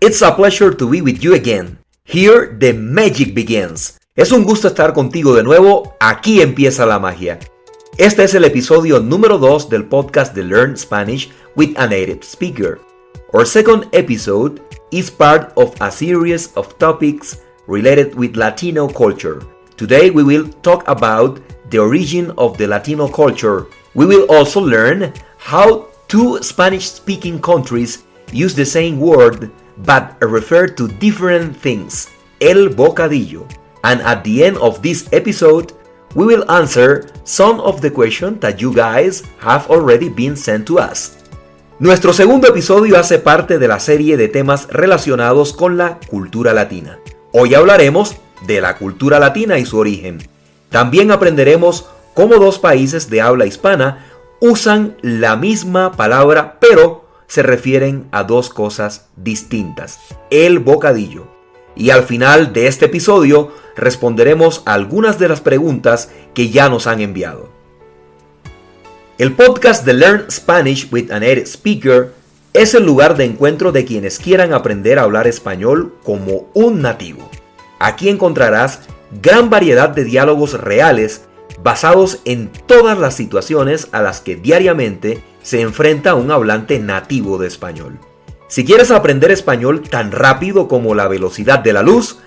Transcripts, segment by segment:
It's a pleasure to be with you again. Here the magic begins. Es un gusto estar contigo de nuevo. Aquí empieza la magia. Este es el episodio número 2 del podcast de Learn Spanish with a Native Speaker. Our second episode is part of a series of topics related with Latino culture. Today we will talk about the origin of the Latino culture. We will also learn how two Spanish-speaking countries use the same word but refer to different things. El bocadillo. And at the end of this episode, we will answer some of the questions that you guys have already been sent to us. Nuestro segundo episodio hace parte de la serie de temas relacionados con la cultura latina. Hoy hablaremos de la cultura latina y su origen. También aprenderemos cómo dos países de habla hispana usan la misma palabra, pero se refieren a dos cosas distintas. El bocadillo. Y al final de este episodio responderemos a algunas de las preguntas que ya nos han enviado. El podcast de Learn Spanish with a Native Speaker es el lugar de encuentro de quienes quieran aprender a hablar español como un nativo. Aquí encontrarás gran variedad de diálogos reales basados en todas las situaciones a las que diariamente se enfrenta un hablante nativo de español. Si quieres aprender español tan rápido como la velocidad de la luz,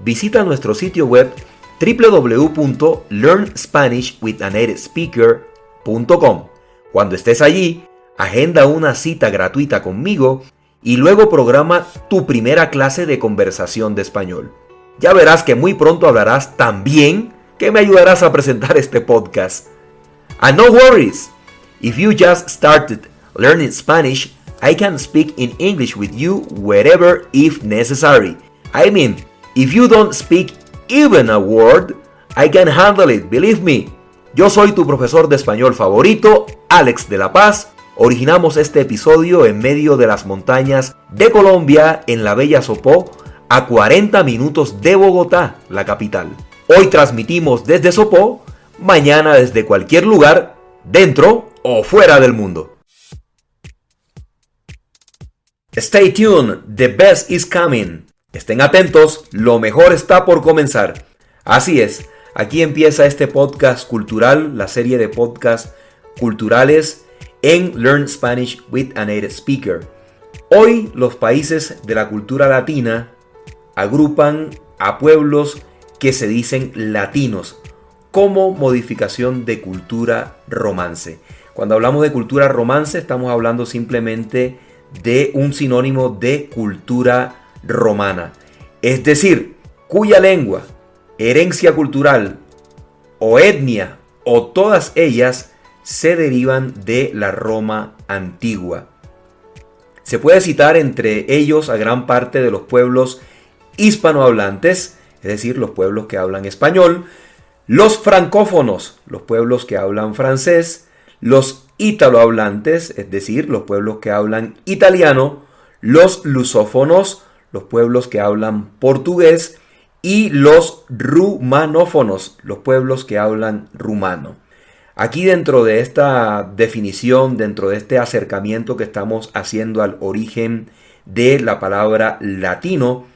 visita nuestro sitio web www.learnspanishwithanativespeaker.com. Cuando estés allí, agenda una cita gratuita conmigo y luego programa tu primera clase de conversación de español. Ya verás que muy pronto hablarás tan bien que me ayudarás a presentar este podcast. And no worries, if you just started learning Spanish, I can speak in English with you wherever if necessary. I mean, if you don't speak even a word, I can handle it, believe me. Yo soy tu profesor de español favorito, Alex de la Paz. Originamos este episodio en medio de las montañas de Colombia, en la bella Sopó, a 40 minutos de Bogotá, la capital. Hoy transmitimos desde Sopó, mañana desde cualquier lugar, dentro o fuera del mundo. Stay tuned, the best is coming. Estén atentos, lo mejor está por comenzar. Así es, aquí empieza este podcast cultural, la serie de podcasts culturales en Learn Spanish with a Native Speaker. Hoy los países de la cultura latina agrupan a pueblos que se dicen latinos como modificación de cultura romance. Cuando hablamos de cultura romance estamos hablando simplemente de un sinónimo de cultura romana. Es decir, cuya lengua, herencia cultural o etnia o todas ellas se derivan de la Roma antigua. Se puede citar entre ellos a gran parte de los pueblos hispanohablantes, es decir, los pueblos que hablan español, los francófonos, los pueblos que hablan francés, los italohablantes, es decir, los pueblos que hablan italiano, los lusófonos, los pueblos que hablan portugués, y los rumanófonos, los pueblos que hablan rumano. Aquí dentro de esta definición, dentro de este acercamiento que estamos haciendo al origen de la palabra latino,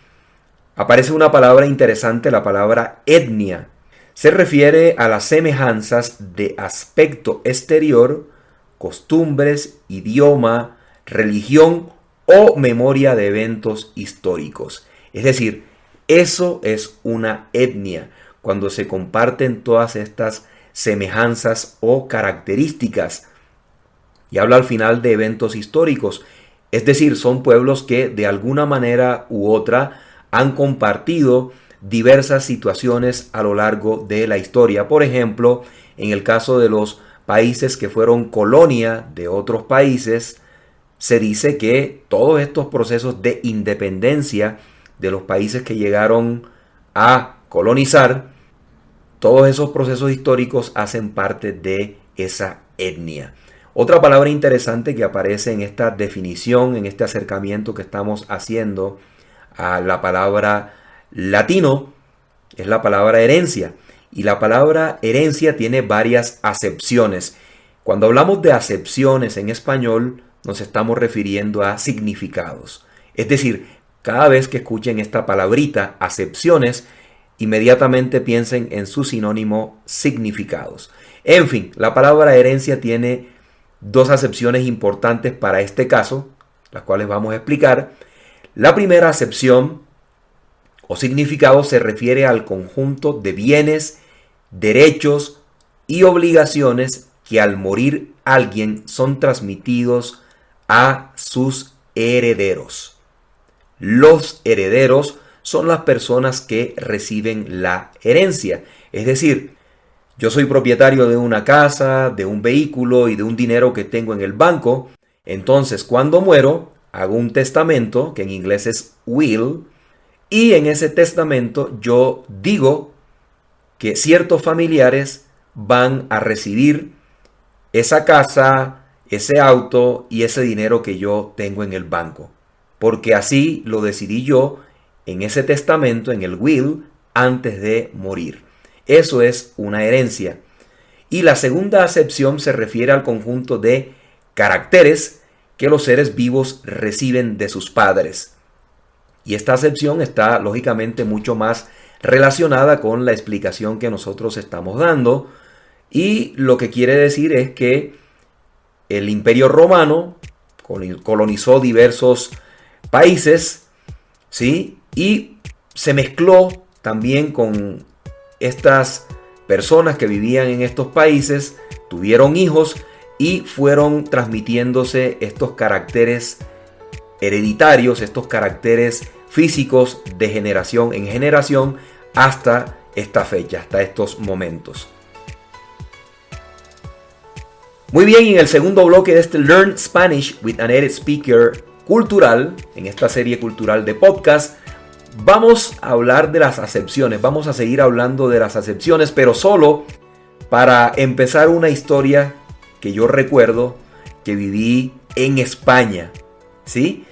aparece una palabra interesante, la palabra etnia. Se refiere a las semejanzas de aspecto exterior, costumbres, idioma, religión o memoria de eventos históricos. Es decir, eso es una etnia, cuando se comparten todas estas semejanzas o características. Y habla al final de eventos históricos. Es decir, son pueblos que de alguna manera u otra han compartido diversas situaciones a lo largo de la historia. Por ejemplo, en el caso de los países que fueron colonia de otros países, se dice que todos estos procesos de independencia de los países que llegaron a colonizar, todos esos procesos históricos hacen parte de esa etnia. Otra palabra interesante que aparece en esta definición, en este acercamiento que estamos haciendo a la palabra latino, es la palabra herencia. Y la palabra herencia tiene varias acepciones. Cuando hablamos de acepciones en español, nos estamos refiriendo a significados. Es decir, cada vez que escuchen esta palabrita, acepciones, inmediatamente piensen en su sinónimo significados. En fin, la palabra herencia tiene dos acepciones importantes para este caso, las cuales vamos a explicar. La primera acepción o significado se refiere al conjunto de bienes, derechos y obligaciones que al morir alguien son transmitidos a sus herederos. Los herederos son las personas que reciben la herencia. Es decir, yo soy propietario de una casa, de un vehículo y de un dinero que tengo en el banco. Entonces, cuando muero, hago un testamento, que en inglés es will, y en ese testamento yo digo que ciertos familiares van a recibir esa casa, ese auto y ese dinero que yo tengo en el banco. Porque así lo decidí yo en ese testamento, en el will, antes de morir. Eso es una herencia. Y la segunda acepción se refiere al conjunto de caracteres que los seres vivos reciben de sus padres. Y esta acepción está lógicamente mucho más relacionada con la explicación que nosotros estamos dando. Y lo que quiere decir es que el Imperio Romano colonizó diversos países, ¿sí? Y se mezcló también con estas personas que vivían en estos países, tuvieron hijos y fueron transmitiéndose estos caracteres hereditarios, estos caracteres físicos de generación en generación hasta esta fecha, hasta estos momentos. Muy bien, en el segundo bloque de este Learn Spanish with a Native Speaker cultural, en esta serie cultural de podcast, vamos a hablar de las acepciones. Vamos a seguir hablando de las acepciones, pero solo para empezar una historia que yo recuerdo que viví en España, ¿sí?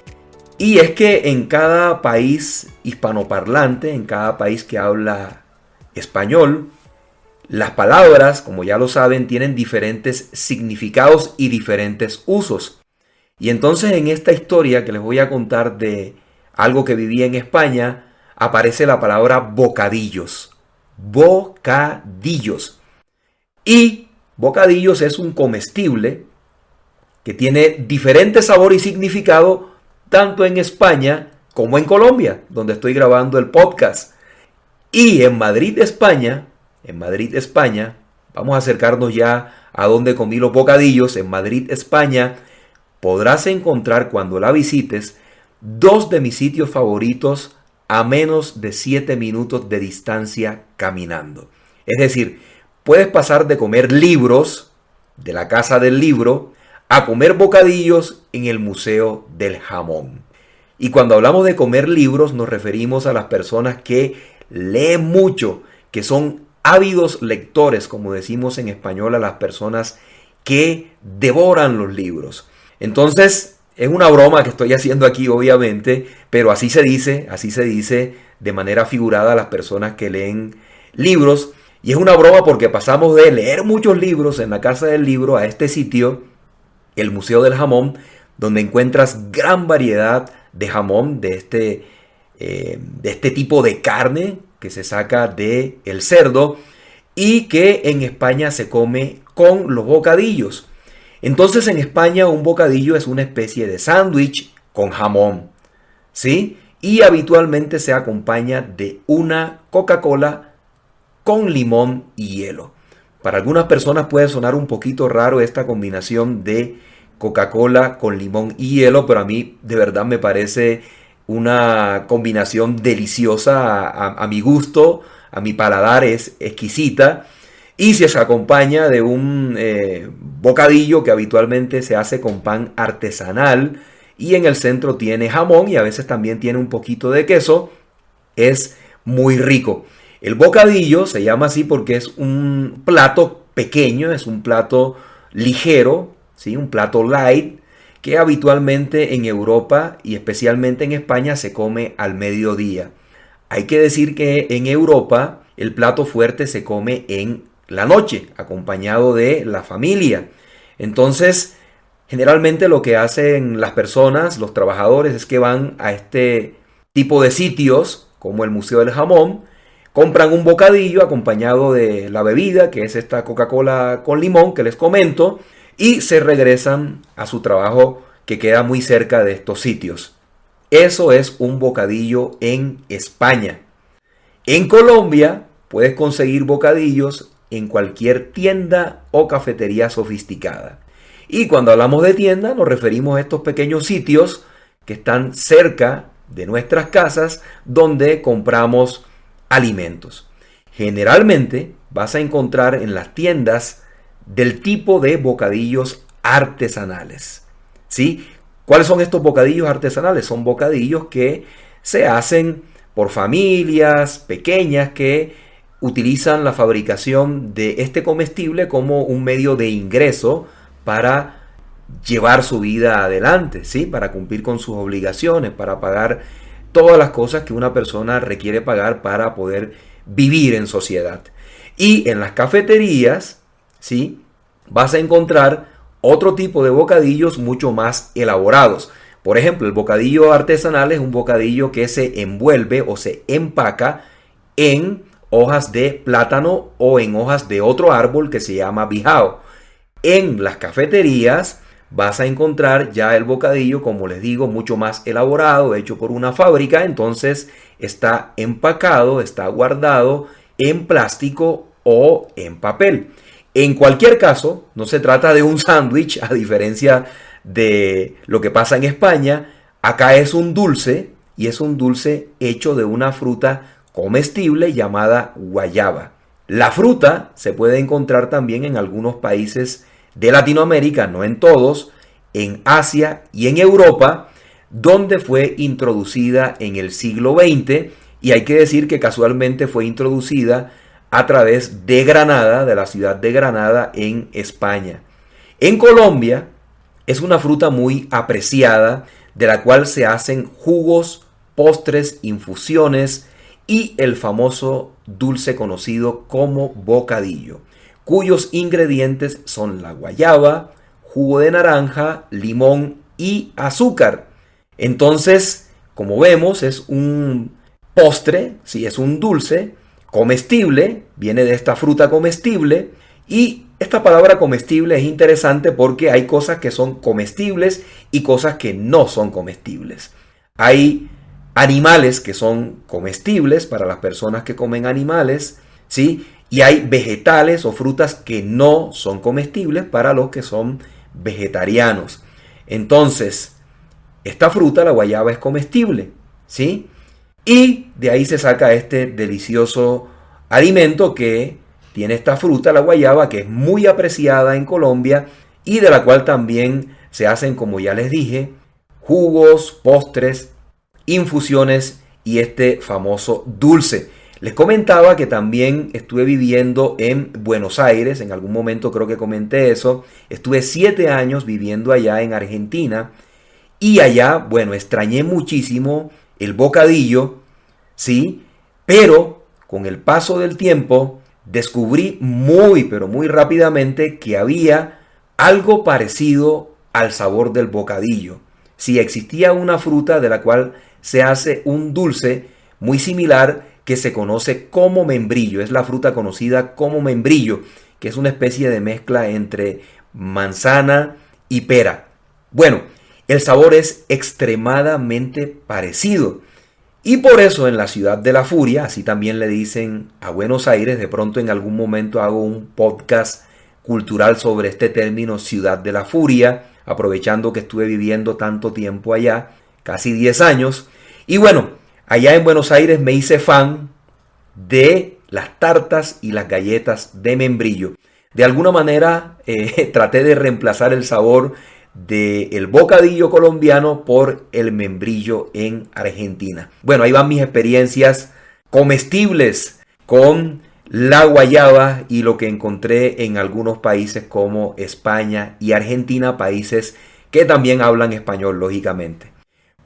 Y es que en cada país hispanoparlante, en cada país que habla español, las palabras, como ya lo saben, tienen diferentes significados y diferentes usos. Y entonces en esta historia que les voy a contar de algo que viví en España, aparece la palabra bocadillos. Bocadillos. Y bocadillos es un comestible que tiene diferente sabor y significado tanto en España como en Colombia, donde estoy grabando el podcast. Y en Madrid, España, vamos a acercarnos ya a donde comí los bocadillos. En Madrid, España, podrás encontrar cuando la visites dos de mis sitios favoritos a menos de 7 minutos de distancia caminando. Es decir, puedes pasar de comer libros de la Casa del Libro a comer bocadillos en el Museo del Jamón. Y cuando hablamos de comer libros nos referimos a las personas que leen mucho, que son ávidos lectores, como decimos en español a las personas que devoran los libros. Entonces, es una broma que estoy haciendo aquí, obviamente, pero así se dice de manera figurada a las personas que leen libros. Y es una broma porque pasamos de leer muchos libros en la Casa del Libro a este sitio, el Museo del Jamón, donde encuentras gran variedad de jamón de este tipo de carne que se saca del cerdo y que en España se come con los bocadillos. Entonces en España un bocadillo es una especie de sándwich con jamón, ¿sí? Y habitualmente se acompaña de una Coca-Cola con limón y hielo. Para algunas personas puede sonar un poquito raro esta combinación de Coca-Cola con limón y hielo, pero a mí de verdad me parece una combinación deliciosa a mi gusto, a mi paladar es exquisita. Y si se acompaña de un bocadillo que habitualmente se hace con pan artesanal y en el centro tiene jamón y a veces también tiene un poquito de queso, es muy rico. El bocadillo se llama así porque es un plato pequeño, es un plato ligero, ¿sí? Un plato light que habitualmente en Europa y especialmente en España se come al mediodía. Hay que decir que en Europa el plato fuerte se come en la noche, acompañado de la familia. Entonces, generalmente lo que hacen las personas, los trabajadores, es que van a este tipo de sitios como el Museo del Jamón, compran un bocadillo acompañado de la bebida, que es esta Coca-Cola con limón que les comento, y se regresan a su trabajo que queda muy cerca de estos sitios. Eso es un bocadillo en España. En Colombia puedes conseguir bocadillos en cualquier tienda o cafetería sofisticada. Y cuando hablamos de tienda nos referimos a estos pequeños sitios que están cerca de nuestras casas donde compramos alimentos. Generalmente vas a encontrar en las tiendas del tipo de bocadillos artesanales. ¿Sí? ¿Cuáles son estos bocadillos artesanales? Son bocadillos que se hacen por familias pequeñas que utilizan la fabricación de este comestible como un medio de ingreso para llevar su vida adelante, ¿sí? Para cumplir con sus obligaciones, para pagar todas las cosas que una persona requiere pagar para poder vivir en sociedad. Y en las cafeterías, ¿sí? Vas a encontrar otro tipo de bocadillos mucho más elaborados. Por ejemplo, el bocadillo artesanal es un bocadillo que se envuelve o se empaca en hojas de plátano o en hojas de otro árbol que se llama bijao. En las cafeterías vas a encontrar ya el bocadillo, como les digo, mucho más elaborado, hecho por una fábrica. Entonces está empacado, está guardado en plástico o en papel. En cualquier caso, no se trata de un sándwich, a diferencia de lo que pasa en España. Acá es un dulce, y es un dulce hecho de una fruta comestible llamada guayaba. La fruta se puede encontrar también en algunos países de Latinoamérica, no en todos, en Asia y en Europa, donde fue introducida en el siglo XX, y hay que decir que casualmente fue introducida a través de Granada, de la ciudad de Granada en España. En Colombia es una fruta muy apreciada, de la cual se hacen jugos, postres, infusiones y el famoso dulce conocido como bocadillo, cuyos ingredientes son la guayaba, jugo de naranja, limón y azúcar. Entonces, como vemos, es un postre, sí, es un dulce comestible, viene de esta fruta comestible, y esta palabra comestible es interesante porque hay cosas que son comestibles y cosas que no son comestibles. Hay animales que son comestibles para las personas que comen animales, ¿sí? Y hay vegetales o frutas que no son comestibles para los que son vegetarianos. Entonces, esta fruta, la guayaba, es comestible, ¿sí? Y de ahí se saca este delicioso alimento que tiene esta fruta, la guayaba, que es muy apreciada en Colombia y de la cual también se hacen, como ya les dije, jugos, postres, infusiones y este famoso dulce. Les comentaba que también estuve viviendo en Buenos Aires, en algún momento creo que comenté eso. Estuve 7 años viviendo allá en Argentina y allá, bueno, extrañé muchísimo el bocadillo, ¿sí? Pero con el paso del tiempo descubrí pero muy rápidamente que había algo parecido al sabor del bocadillo. Sí, existía una fruta de la cual se hace un dulce muy similar que se conoce como membrillo. Es la fruta conocida como membrillo, que es una especie de mezcla entre manzana y pera. Bueno, el sabor es extremadamente parecido. Y por eso en la ciudad de la furia, así también le dicen a Buenos Aires, de pronto en algún momento hago un podcast cultural sobre este término ciudad de la furia, aprovechando que estuve viviendo tanto tiempo allá, casi 10 años. Y bueno, allá en Buenos Aires me hice fan de las tartas y las galletas de membrillo. De alguna manera traté de reemplazar el sabor del bocadillo colombiano por el membrillo en Argentina. Bueno, ahí van mis experiencias comestibles con la guayaba y lo que encontré en algunos países como España y Argentina, países que también hablan español, lógicamente.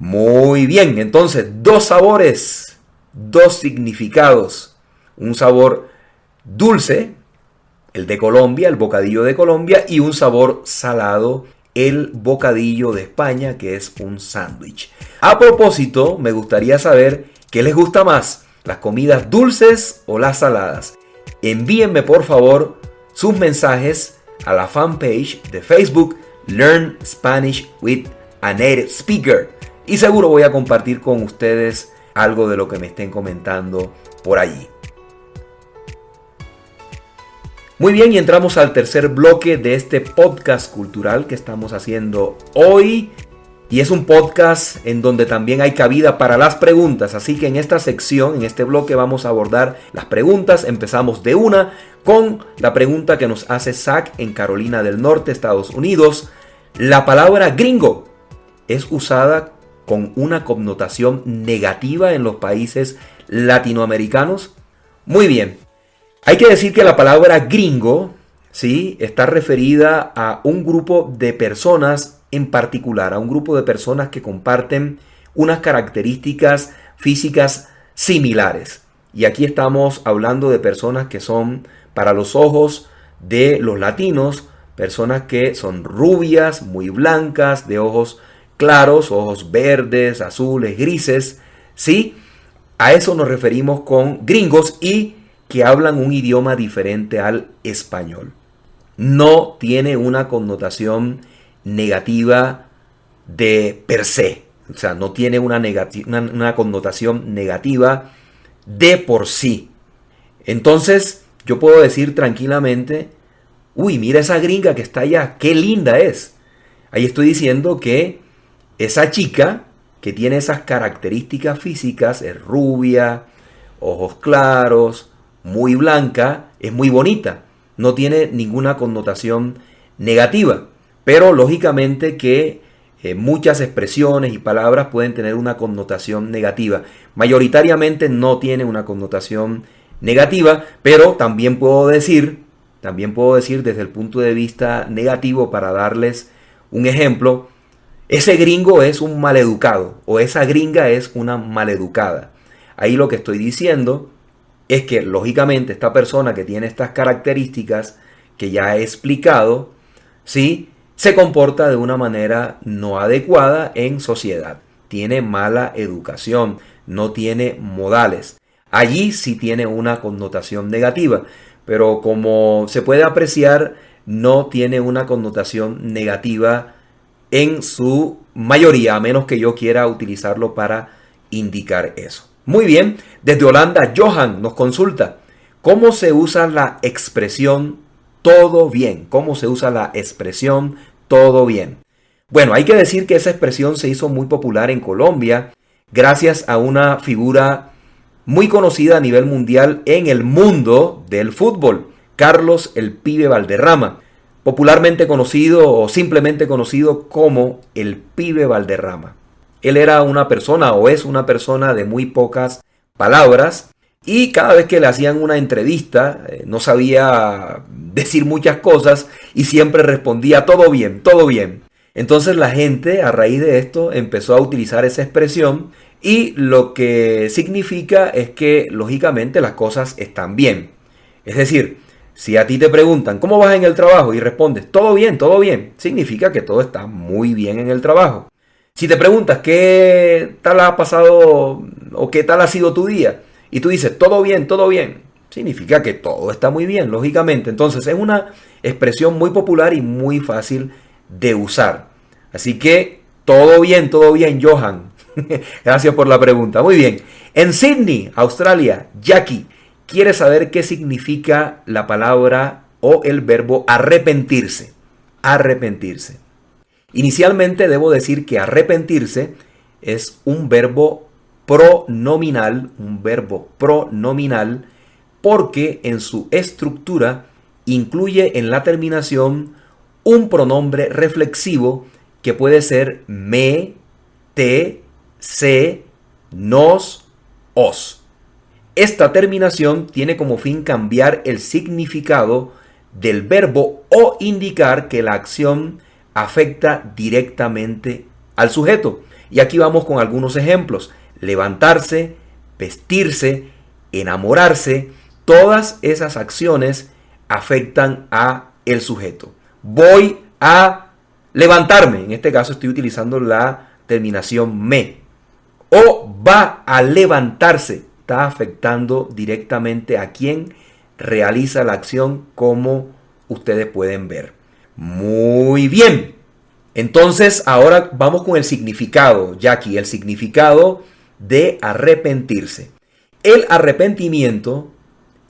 Muy bien, entonces 2 sabores, 2 significados. Un sabor dulce, el de Colombia, el bocadillo de Colombia, y un sabor salado, el bocadillo de España, que es un sándwich. A propósito, me gustaría saber qué les gusta más, las comidas dulces o las saladas. Envíenme por favor sus mensajes a la fanpage de Facebook Learn Spanish with a Native Speaker. Y seguro voy a compartir con ustedes algo de lo que me estén comentando por allí. Muy bien, y entramos al tercer bloque de este podcast cultural que estamos haciendo hoy. Y es un podcast en donde también hay cabida para las preguntas. Así que en esta sección, en este bloque, vamos a abordar las preguntas. Empezamos de una con la pregunta que nos hace Zach en Carolina del Norte, Estados Unidos. La palabra gringo es usada con una connotación negativa en los países latinoamericanos. Muy bien. Hay que decir que la palabra gringo, ¿sí?, está referida a un grupo de personas en particular, a un grupo de personas que comparten unas características físicas similares. Y aquí estamos hablando de personas que son, para los ojos de los latinos, personas que son rubias, muy blancas, de ojos claros, ojos verdes, azules, grises, ¿sí? A eso nos referimos con gringos y que hablan un idioma diferente al español. No tiene una connotación negativa de per se. O sea, no tiene una connotación negativa de por sí. Entonces, yo puedo decir tranquilamente, uy, mira esa gringa que está allá, qué linda es. Ahí estoy diciendo que esa chica que tiene esas características físicas, es rubia, ojos claros, muy blanca, es muy bonita. No tiene ninguna connotación negativa. Pero lógicamente que muchas expresiones y palabras pueden tener una connotación negativa. Mayoritariamente no tiene una connotación negativa, pero también puedo decir desde el punto de vista negativo, para darles un ejemplo, ese gringo es un maleducado o esa gringa es una maleducada. Ahí lo que estoy diciendo es que lógicamente esta persona que tiene estas características que ya he explicado, ¿sí?, se comporta de una manera no adecuada en sociedad. Tiene mala educación, no tiene modales. Allí sí tiene una connotación negativa, pero como se puede apreciar, no tiene una connotación negativa en su mayoría, a menos que yo quiera utilizarlo para indicar eso. Muy bien, desde Holanda, Johan nos consulta, ¿cómo se usa la expresión todo bien? ¿Cómo se usa la expresión todo bien? Bueno, hay que decir que esa expresión se hizo muy popular en Colombia gracias a una figura muy conocida a nivel mundial en el mundo del fútbol, Carlos el Pibe Valderrama, popularmente conocido o simplemente conocido como el Pibe Valderrama. Él era una persona o es una persona de muy pocas palabras y cada vez que le hacían una entrevista no sabía decir muchas cosas y siempre respondía todo bien, todo bien. Entonces la gente a raíz de esto empezó a utilizar esa expresión y lo que significa es que lógicamente las cosas están bien. Es decir, si a ti te preguntan ¿cómo vas en el trabajo? Y respondes todo bien, significa que todo está muy bien en el trabajo. Si te preguntas qué tal ha pasado o qué tal ha sido tu día y tú dices todo bien, significa que todo está muy bien, lógicamente. Entonces es una expresión muy popular y muy fácil de usar. Así que todo bien, Johan. Gracias por la pregunta. Muy bien. En Sydney, Australia, Jackie quiere saber qué significa la palabra o el verbo arrepentirse. Arrepentirse. Inicialmente debo decir que arrepentirse es un verbo pronominal, porque en su estructura incluye en la terminación un pronombre reflexivo que puede ser me, te, se, nos, os. Esta terminación tiene como fin cambiar el significado del verbo o indicar que la acción afecta directamente al sujeto. Y aquí vamos con algunos ejemplos. Levantarse, vestirse, enamorarse, todas esas acciones afectan a el sujeto. Voy a levantarme. En este caso estoy utilizando la terminación me. O va a levantarse. Está afectando directamente a quien realiza la acción, como ustedes pueden ver. Muy bien. Entonces ahora vamos con el significado, Jackie, el significado de arrepentirse. El arrepentimiento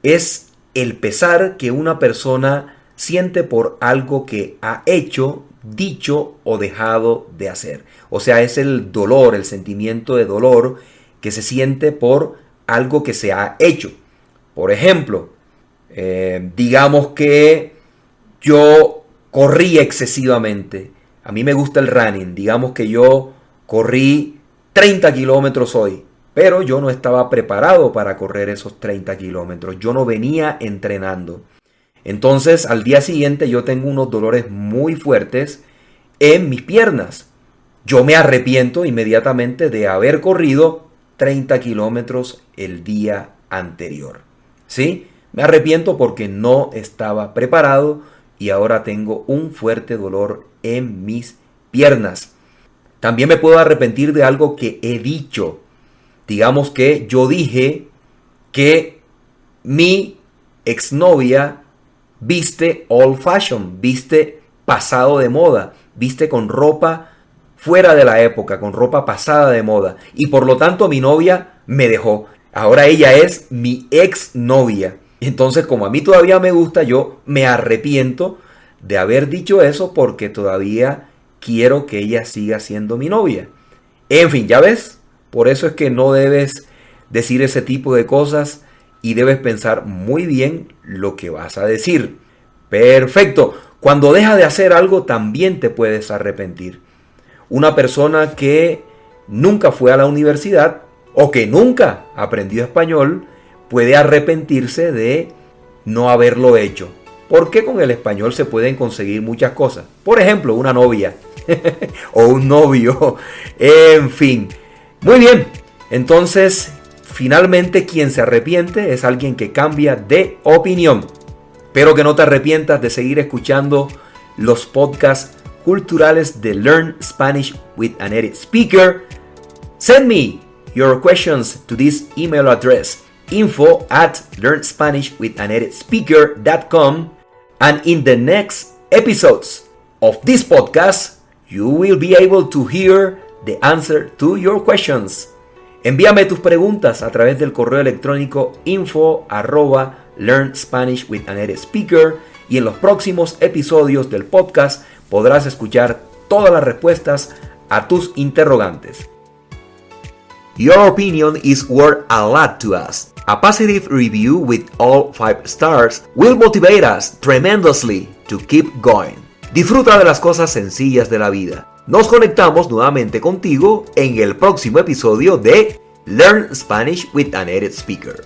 es el pesar que una persona siente por algo que ha hecho, dicho o dejado de hacer. O sea, es el dolor, el sentimiento de dolor que se siente por algo que se ha hecho. Por ejemplo, digamos que yo corrí excesivamente. A mí me gusta el running. Digamos que yo corrí 30 kilómetros hoy, pero yo no estaba preparado para correr esos 30 kilómetros. Yo no venía entrenando. Entonces, al día siguiente yo tengo unos dolores muy fuertes en mis piernas. Yo me arrepiento inmediatamente de haber corrido 30 kilómetros el día anterior. ¿Sí? Me arrepiento porque no estaba preparado y ahora tengo un fuerte dolor en mis piernas. También me puedo arrepentir de algo que he dicho. Digamos que yo dije que mi exnovia viste old fashion, viste pasado de moda, viste con ropa fuera de la época, con ropa pasada de moda. Y por lo tanto mi novia me dejó. Ahora ella es mi exnovia. Entonces, como a mí todavía me gusta, yo me arrepiento de haber dicho eso porque todavía quiero que ella siga siendo mi novia. En fin, ¿ya ves? Por eso es que no debes decir ese tipo de cosas y debes pensar muy bien lo que vas a decir. Perfecto. Cuando dejas de hacer algo también te puedes arrepentir. Una persona que nunca fue a la universidad o que nunca aprendió español puede arrepentirse de no haberlo hecho. Porque con el español se pueden conseguir muchas cosas. Por ejemplo, una novia o un novio. En fin. Muy bien. Entonces, finalmente quien se arrepiente es alguien que cambia de opinión. Espero que no te arrepientas de seguir escuchando los podcasts culturales de Learn Spanish with a Native Speaker. Send me your questions to this email address, info@learnspanishwithanatedespeaker.com, and in the next episodes of this podcast you will be able to hear the answer to your questions. Envíame tus preguntas a través del correo electrónico info@learnspanishwithanatedespeaker, y en los próximos episodios del podcast podrás escuchar todas las respuestas a tus interrogantes. Your opinion is worth a lot to us. A positive review with all 5 stars will motivate us tremendously to keep going. Disfruta de las cosas sencillas de la vida. Nos conectamos nuevamente contigo en el próximo episodio de Learn Spanish with a Native Speaker.